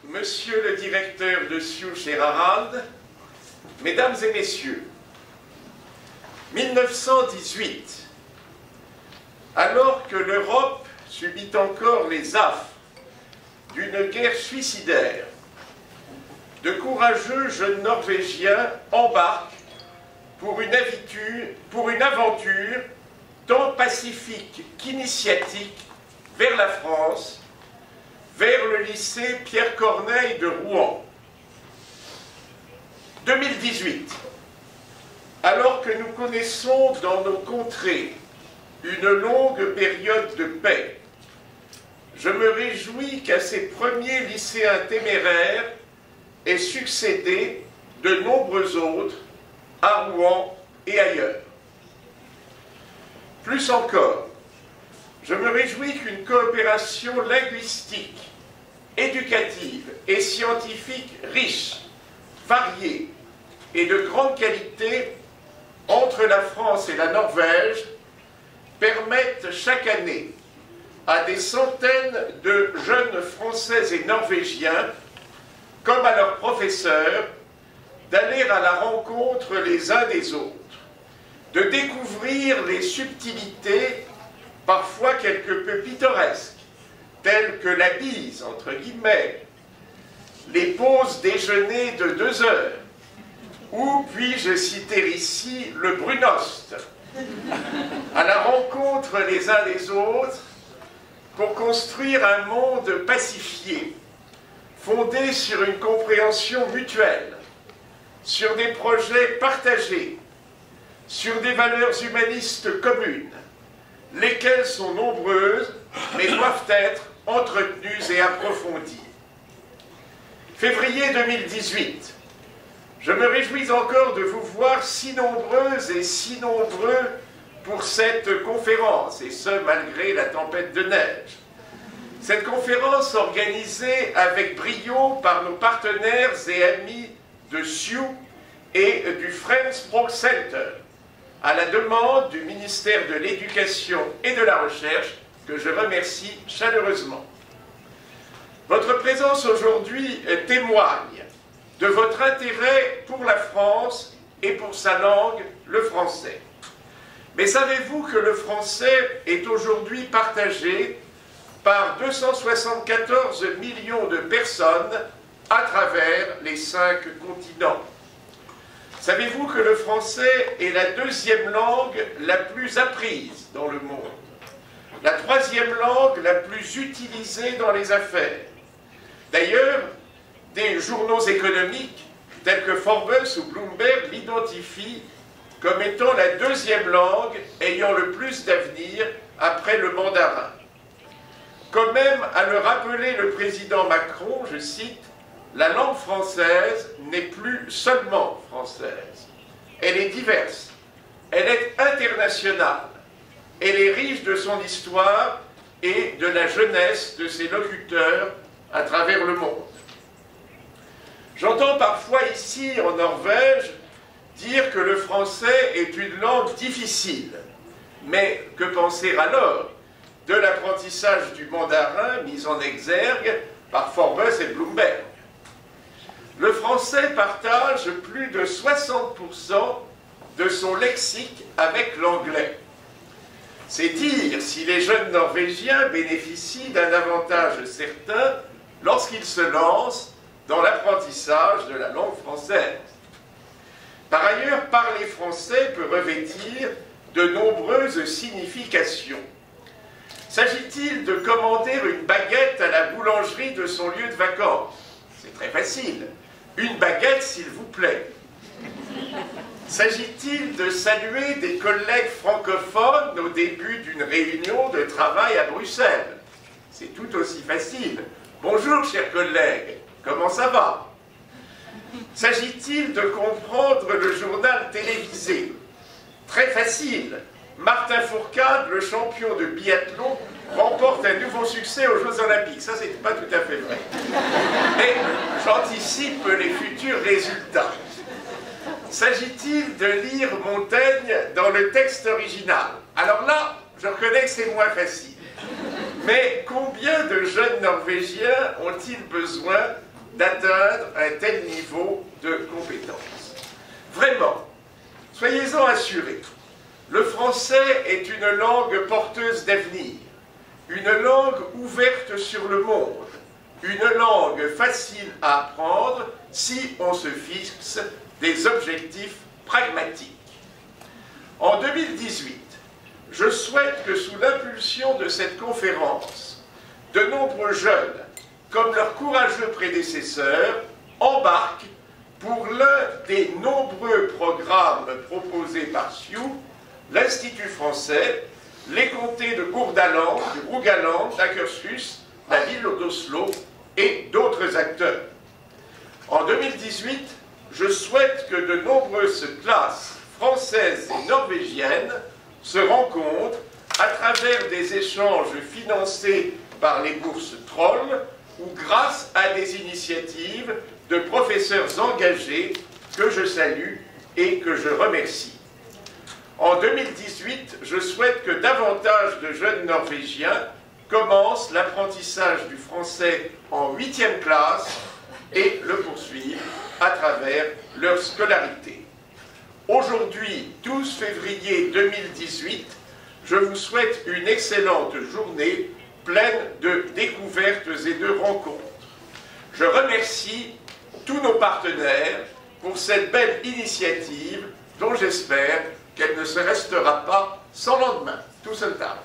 Monsieur le directeur de Sioux chez Harald, Mesdames et Messieurs, 1918, alors que l'Europe subit encore les affres d'une guerre suicidaire, de courageux jeunes Norvégiens embarquent pour une aventure tant pacifique qu'initiatique vers la France, vers le lycée Pierre Corneille de Rouen. 2018, alors que nous connaissons dans nos contrées une longue période de paix, je me réjouis qu'à ces premiers lycéens téméraires aient succédé de nombreux autres à Rouen et ailleurs. Plus encore, je me réjouis qu'une coopération linguistique, éducative et scientifique riche, variée et de grande qualité entre la France et la Norvège permette chaque année à des centaines de jeunes Français et Norvégiens, comme à leurs professeurs, d'aller à la rencontre les uns des autres, de découvrir les subtilités, parfois quelque peu pittoresques, telles que la bise, entre guillemets, les pauses déjeuner de 2 heures, ou puis-je citer ici le Brunost, à la rencontre les uns des autres pour construire un monde pacifié, fondé sur une compréhension mutuelle, sur des projets partagés, sur des valeurs humanistes communes, lesquelles sont nombreuses, mais doivent être entretenues et approfondies. Février 2018, je me réjouis encore de vous voir si nombreuses et si nombreux pour cette conférence, et ce malgré la tempête de neige. Cette conférence organisée avec brio par nos partenaires et amis de Sioux et du Friends Pro Center, à la demande du ministère de l'Éducation et de la Recherche, que je remercie chaleureusement. Votre présence aujourd'hui témoigne de votre intérêt pour la France et pour sa langue, le français. Mais savez-vous que le français est aujourd'hui partagé par 274 millions de personnes à travers les 5 continents? Savez-vous que le français est la 2e langue la plus apprise dans le monde, la 3e langue la plus utilisée dans les affaires? D'ailleurs, des journaux économiques tels que Forbes ou Bloomberg l'identifient comme étant la 2e langue ayant le plus d'avenir après le mandarin. Comme même à le rappeler le président Macron, je cite, « La langue française n'est plus seulement française. Elle est diverse, elle est internationale, elle est riche de son histoire et de la jeunesse de ses locuteurs à travers le monde. » J'entends parfois ici, en Norvège, dire que le français est une langue difficile. Mais que penser alors de l'apprentissage du mandarin mis en exergue par Forbes et Bloomberg? Le français partage plus de 60% de son lexique avec l'anglais. C'est dire si les jeunes Norvégiens bénéficient d'un avantage certain lorsqu'ils se lancent dans l'apprentissage de la langue française. Par ailleurs, parler français peut revêtir de nombreuses significations. S'agit-il de commander une baguette à la boulangerie de son lieu de vacances? C'est très facile. Une baguette, s'il vous plaît. S'agit-il de saluer des collègues francophones au début d'une réunion de travail à Bruxelles? C'est tout aussi facile. Bonjour, chers collègues, comment ça va? S'agit-il de comprendre le journal télévisé? Très facile. Martin Fourcade, le champion de biathlon, remporte un nouveau succès aux Jeux Olympiques. Ça, c'est pas tout à fait vrai. Mais j'anticipe les futurs résultats. S'agit-il de lire Montaigne dans le texte original? Alors là, je reconnais que c'est moins facile. Mais combien de jeunes Norvégiens ont-ils besoin d'atteindre un tel niveau de compétence. Vraiment, soyez-en assurés, le français est une langue porteuse d'avenir, une langue ouverte sur le monde, une langue facile à apprendre si on se fixe des objectifs pragmatiques. En 2018, je souhaite que sous l'impulsion de cette conférence, de nombreux jeunes, comme leurs courageux prédécesseurs, embarquent pour l'un des nombreux programmes proposés par SIOU, l'Institut français, les comtés de Gourdaland, du Rogaland, d'Akershus, la ville d'Oslo et d'autres acteurs. En 2018, je souhaite que de nombreuses classes françaises et norvégiennes se rencontrent à travers des échanges financés par les bourses Troll ou grâce à des initiatives de professeurs engagés que je salue et que je remercie. En 2018, je souhaite que davantage de jeunes Norvégiens commencent l'apprentissage du français en 8e classe et le poursuivent à travers leur scolarité. Aujourd'hui, 12 février 2018, je vous souhaite une excellente journée pleine de découvertes et de rencontres. Je remercie tous nos partenaires pour cette belle initiative dont j'espère qu'elle ne se restera pas sans lendemain. Tout seul tard.